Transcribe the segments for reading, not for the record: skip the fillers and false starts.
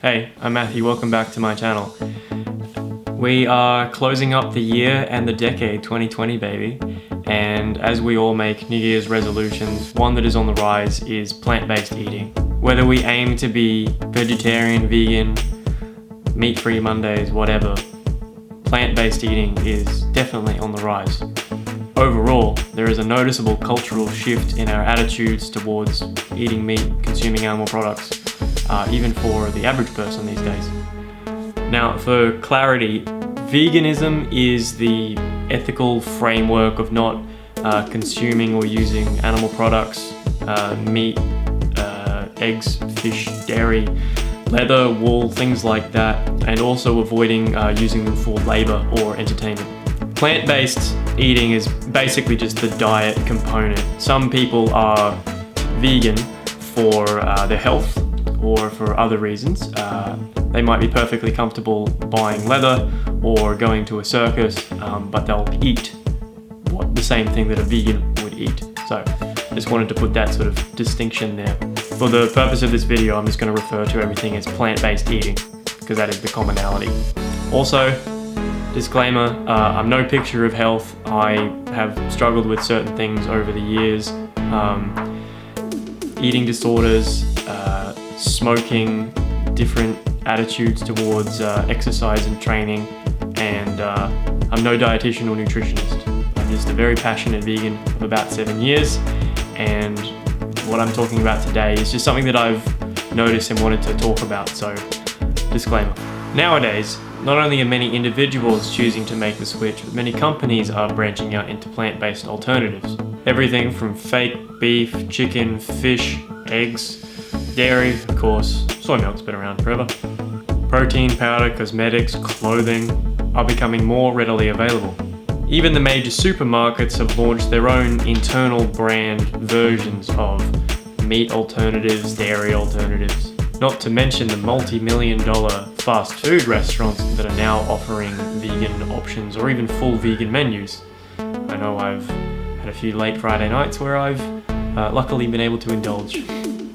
Hey, I'm Matthew, welcome back to my channel. We are closing up the year and the decade 2020, baby. And as we all make New Year's resolutions, one that is on the rise is plant-based eating. Whether we aim to be vegetarian, vegan, meat-free Mondays, whatever, plant-based eating is definitely on the rise. Overall, there is a noticeable cultural shift in our attitudes towards eating meat, consuming animal products, even for the average person these days. Now, for clarity, veganism is the ethical framework of not consuming or using animal products, meat, eggs, fish, dairy, leather, wool, things like that, and also avoiding using them for labor or entertainment. Plant-based eating is basically just the diet component. Some people are vegan for their health or for other reasons. They might be perfectly comfortable buying leather or going to a circus, but they'll eat the same thing that a vegan would eat. So just wanted to put that sort of distinction there. For the purpose of this video, I'm just going to refer to everything as plant-based eating because that is the commonality. Also, disclaimer, I'm no picture of health. I have struggled with certain things over the years. Eating disorders, smoking, different attitudes towards exercise and training, and I'm no dietitian or nutritionist. I'm just a very passionate vegan of about 7 years, and what I'm talking about today is just something that I've noticed and wanted to talk about, so disclaimer. Nowadays, not only are many individuals choosing to make the switch, but many companies are branching out into plant-based alternatives. Everything from fake beef, chicken, fish, eggs, dairy, of course, soy milk's been around forever. Protein powder, cosmetics, clothing are becoming more readily available. Even the major supermarkets have launched their own internal brand versions of meat alternatives, dairy alternatives. Not to mention the multi-million-dollar fast food restaurants that are now offering vegan options or even full vegan menus. I know I've had a few late Friday nights where I've luckily been able to indulge.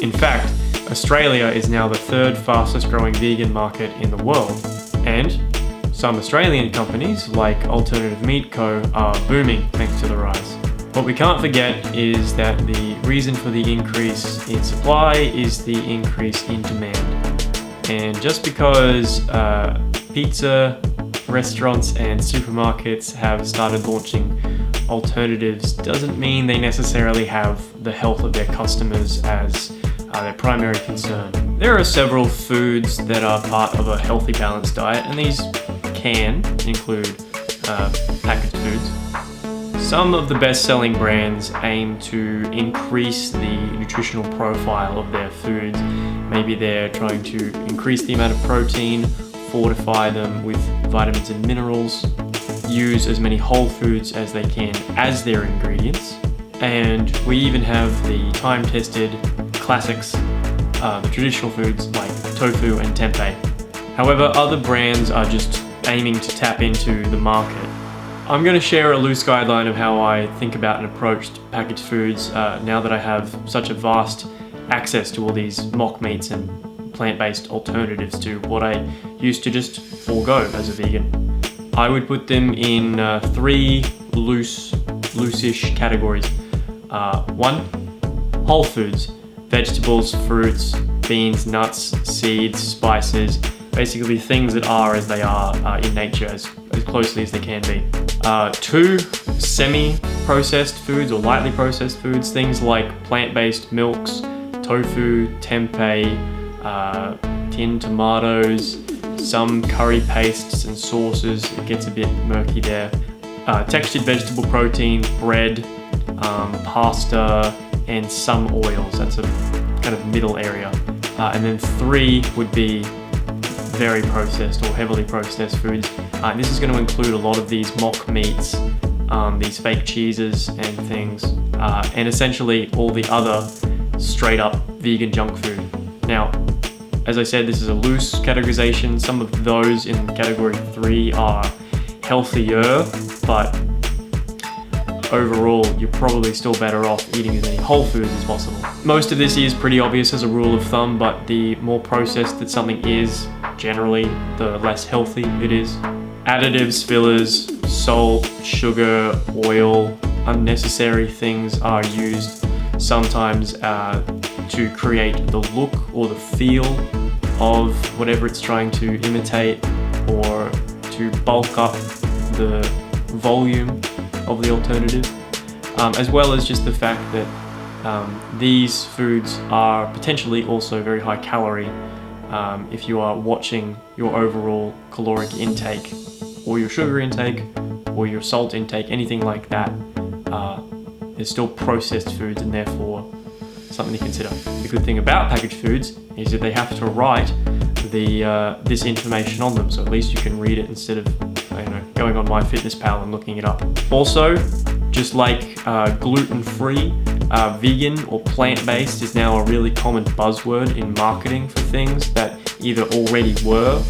In fact, Australia is now the third fastest growing vegan market in the world, and some Australian companies like Alternative Meat Co are booming thanks to the rise. What we can't forget is that the reason for the increase in supply is the increase in demand. And just because pizza restaurants and supermarkets have started launching alternatives doesn't mean they necessarily have the health of their customers as their primary concern. There are several foods that are part of a healthy balanced diet, and these can include packaged foods. Some of the best-selling brands aim to increase the nutritional profile of their foods. Maybe they're trying to increase the amount of protein, fortify them with vitamins and minerals, use as many whole foods as they can as their ingredients. And we even have the time-tested classics, the traditional foods like tofu and tempeh. However, other brands are just aiming to tap into the market. I'm going to share a loose guideline of how I think about and approach packaged foods now that I have such a vast access to all these mock meats and plant-based alternatives to what I used to just forego as a vegan. I would put them in three loose-ish categories. One, whole foods. Vegetables, fruits, beans, nuts, seeds, spices, basically things that are as they are in nature as closely as they can be. Two, semi-processed foods or lightly processed foods, things like plant-based milks, tofu, tempeh, tinned tomatoes, some curry pastes and sauces. It gets a bit murky there. Textured vegetable protein, bread, pasta, and some oils. That's a kind of middle area. And then three would be very processed or heavily processed foods. This is going to include a lot of these mock meats, these fake cheeses and things, and essentially all the other straight up vegan junk food. Now, as I said, this is a loose categorization. Some of those in category 3 are healthier, but overall, you're probably still better off eating as many whole foods as possible. Most of this is pretty obvious as a rule of thumb, but the more processed that something is, generally, the less healthy it is. Additives, fillers, salt, sugar, oil, unnecessary things are used sometimes to create the look or the feel of whatever it's trying to imitate, or to bulk up the volume of the alternative, as well as just the fact that these foods are potentially also very high calorie. If you are watching your overall caloric intake, or your sugar intake, or your salt intake, anything like that, there's still processed foods, and therefore something to consider. The good thing about packaged foods is that they have to write this information on them, so at least you can read it instead of going on MyFitnessPal and looking it up. Also, just like gluten-free, vegan or plant-based is now a really common buzzword in marketing for things that either already were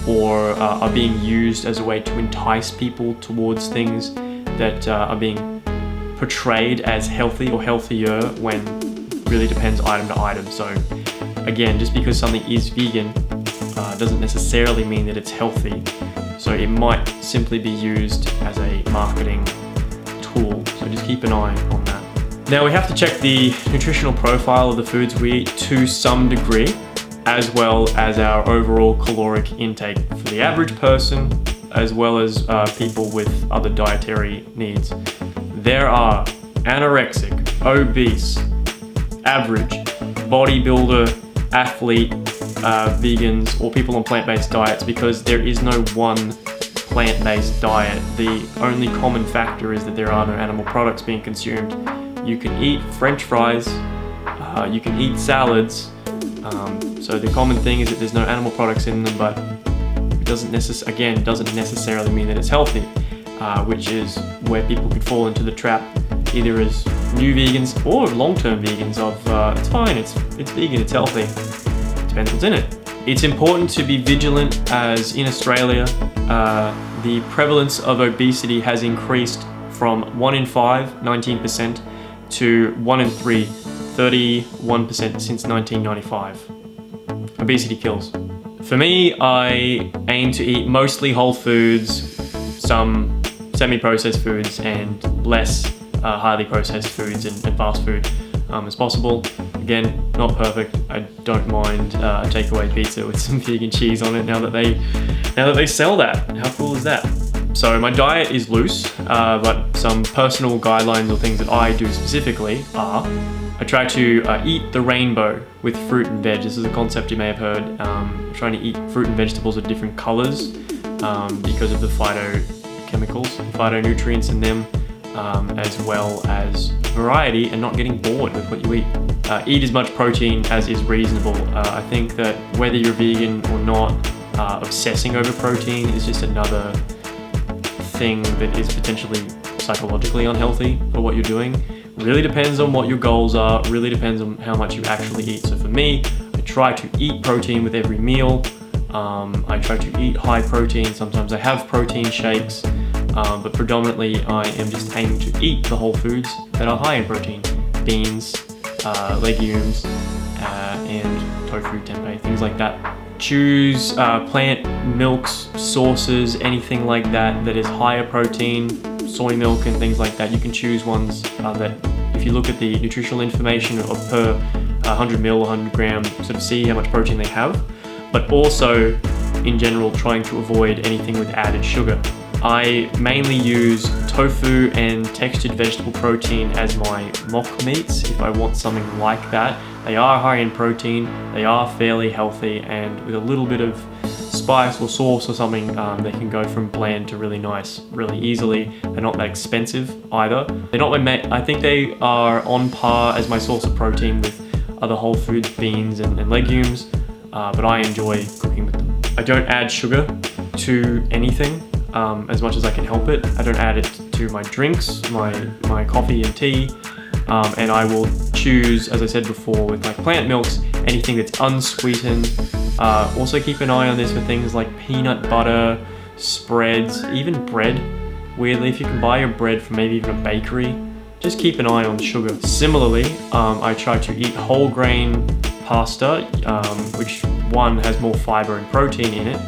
or are being used as a way to entice people towards things that are being portrayed as healthy or healthier, when really depends item to item. So again, just because something is vegan doesn't necessarily mean that it's healthy. So it might simply be used as a marketing tool. So just keep an eye on that. Now we have to check the nutritional profile of the foods we eat to some degree, as well as our overall caloric intake for the average person, as well as people with other dietary needs. There are anorexic, obese, average, bodybuilder, athlete, vegans, or people on plant-based diets, because there is no one plant-based diet. The only common factor is that there are no animal products being consumed. You can eat French fries, you can eat salads, so the common thing is that there's no animal products in them, but it doesn't necessarily mean that it's healthy, which is where people could fall into the trap, either as new vegans or long-term vegans of it's fine, it's vegan, it's healthy. Depends what's in it. It's important to be vigilant, as in Australia, the prevalence of obesity has increased from 1 in 5, 19%, to 1 in 3, 31% since 1995. Obesity kills. For me, I aim to eat mostly whole foods, some semi-processed foods, and less highly processed foods and fast food as possible. Again, not perfect. I don't mind a takeaway pizza with some vegan cheese on it now that they sell that. How cool is that? So my diet is loose, but some personal guidelines or things that I do specifically are: I try to eat the rainbow with fruit and veg. This is a concept you may have heard. Trying to eat fruit and vegetables of different colors because of the phytochemicals, phytonutrients in them, as well as variety, and not getting bored with what you eat. Eat as much protein as is reasonable. I think that whether you're vegan or not, obsessing over protein is just another thing that is potentially psychologically unhealthy for what you're doing. Really depends on what your goals are, really depends on how much you actually eat. So for me, I try to eat protein with every meal. I try to eat high protein. Sometimes I have protein shakes, but predominantly I am just aiming to eat the whole foods that are high in protein. Beans, legumes, and tofu, tempeh, things like that. Choose plant milks, sauces, anything like that is higher protein, soy milk and things like that. You can choose ones that, if you look at the nutritional information of per 100 ml, 100 gram, sort of see how much protein they have, but also in general trying to avoid anything with added sugar. I mainly use tofu and textured vegetable protein as my mock meats if I want something like that. They are high in protein, they are fairly healthy, and with a little bit of spice or sauce or something, they can go from bland to really nice really easily. They're not that expensive either. They're not I think they are on par as my source of protein with other whole foods, beans and legumes, but I enjoy cooking with them. I don't add sugar to anything. As much as I can help it. I don't add it to my drinks, my coffee and tea, and I will choose, as I said before, with my plant milks, anything that's unsweetened. Also keep an eye on this for things like peanut butter, spreads, even bread. weirdly, if you can buy your bread from maybe even a bakery, just keep an eye on sugar. Similarly, I try to eat whole grain pasta, which one has more fiber and protein in it,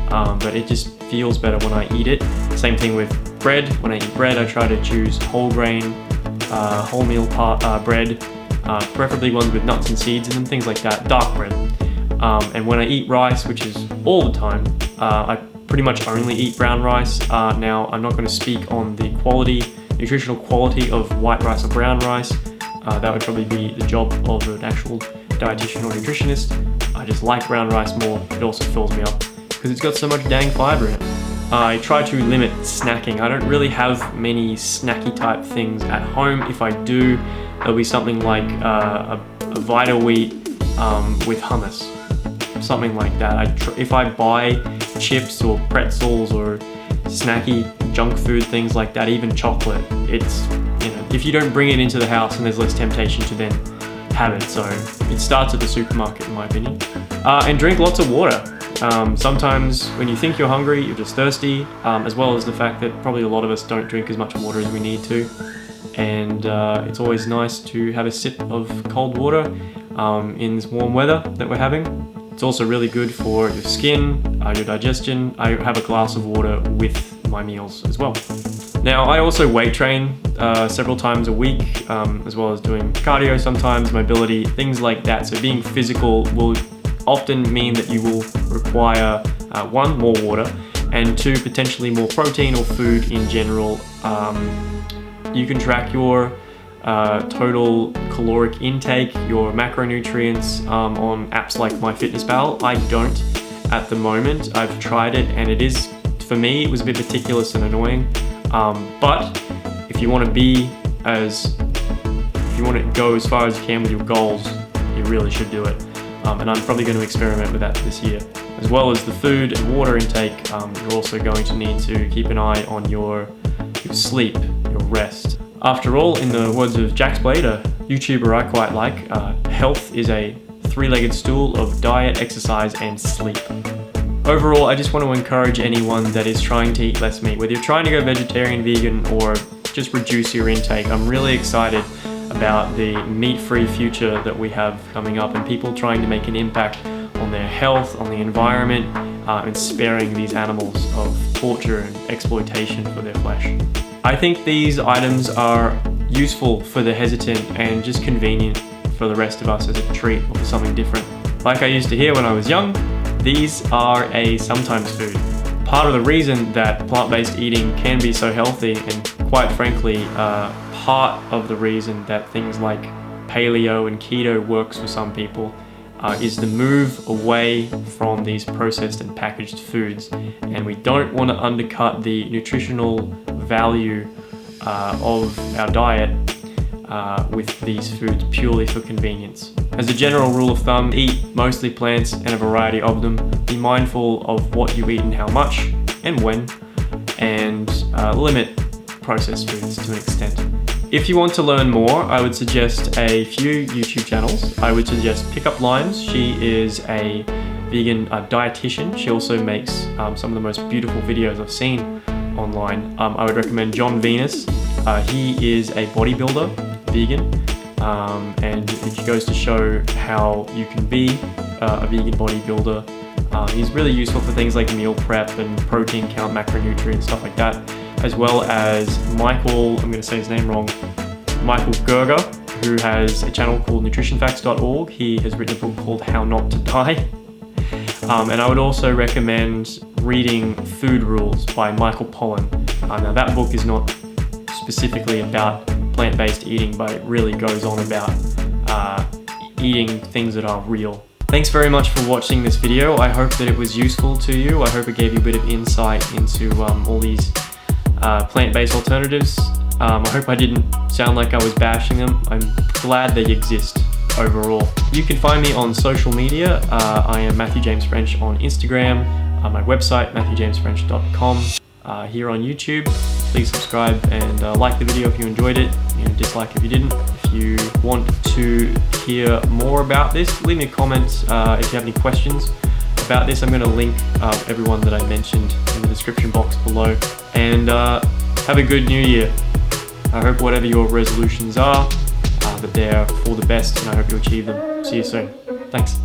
but it just feels better when I eat it. Same thing with bread. When I eat bread, I try to choose whole grain, wholemeal bread, preferably ones with nuts and seeds in them, things like that, dark bread. And when I eat rice, which is all the time, I pretty much only eat brown rice. Now, I'm not going to speak on the nutritional quality of white rice or brown rice. That would probably be the job of an actual dietitian or nutritionist. I just like brown rice more. It also fills me up because it's got so much dang fiber in it. I try to limit snacking. I don't really have many snacky type things at home. If I do, there'll be something like a Vita Wheat with hummus, something like that. If I buy chips or pretzels or snacky junk food, things like that, even chocolate, it's, if you don't bring it into the house, and there's less temptation to then have it. So it starts at the supermarket, in my opinion. And drink lots of water. Sometimes when you think you're hungry, you're just thirsty, as well as the fact that probably a lot of us don't drink as much water as we need to. And it's always nice to have a sip of cold water in this warm weather that we're having. It's also really good for your skin, your digestion. I have a glass of water with my meals as well. Now, I also weight train several times a week, as well as doing cardio sometimes, mobility, things like that. So being physical will often mean that you will require one, more water, and two, potentially more protein or food in general. You can track your total caloric intake, your macronutrients on apps like MyFitnessPal. I don't at the moment. I've tried it, and it is, for me, it was a bit meticulous and annoying. But if you want to go as far as you can with your goals, you really should do it. And I'm probably going to experiment with that this year. As well as the food and water intake, you're also going to need to keep an eye on your sleep, your rest. After all, in the words of Jack's Blade, a YouTuber I quite like, health is a three-legged stool of diet, exercise, and sleep. Overall, I just want to encourage anyone that is trying to eat less meat, whether you're trying to go vegetarian, vegan, or just reduce your intake. I'm really excited about the meat-free future that we have coming up, and people trying to make an impact on their health, on the environment, and sparing these animals of torture and exploitation for their flesh. I think these items are useful for the hesitant and just convenient for the rest of us as a treat or for something different. Like I used to hear when I was young, these are a sometimes food. Part of the reason that plant-based eating can be so healthy, and quite frankly, part of the reason that things like paleo and keto works for some people, is the move away from these processed and packaged foods. And we don't want to undercut the nutritional value of our diet with these foods purely for convenience. As a general rule of thumb, eat mostly plants and a variety of them. Be mindful of what you eat and how much and when, and limit processed foods to an extent. If you want to learn more, I would suggest a few YouTube channels. I would suggest Pick Up Lines. She is a vegan dietitian. She also makes some of the most beautiful videos I've seen online. I would recommend John Venus. He is a bodybuilder, vegan, and it goes to show how you can be a vegan bodybuilder. He's really useful for things like meal prep and protein count, macronutrients, stuff like that. As well as Michael, I'm going to say his name wrong, Michael Gerger, who has a channel called nutritionfacts.org. He has written a book called How Not to Die. And I would also recommend reading Food Rules by Michael Pollan. Now that book is not specifically about plant-based eating, but it really goes on about eating things that are real. Thanks very much for watching this video. I hope that it was useful to you. I hope it gave you a bit of insight into all these plant-based alternatives. I hope I didn't sound like I was bashing them. I'm glad they exist overall. You can find me on social media. I am Matthew James French on Instagram, my website matthewjamesfrench.com, here on YouTube. Please subscribe and like the video if you enjoyed it, and dislike if you didn't. If you want to hear more about this, leave me a comment if you have any questions about this. I'm going to link everyone that I mentioned in the description box below. And have a good new year. I hope whatever your resolutions are, that they're for the best, and I hope you achieve them. See you soon. Thanks.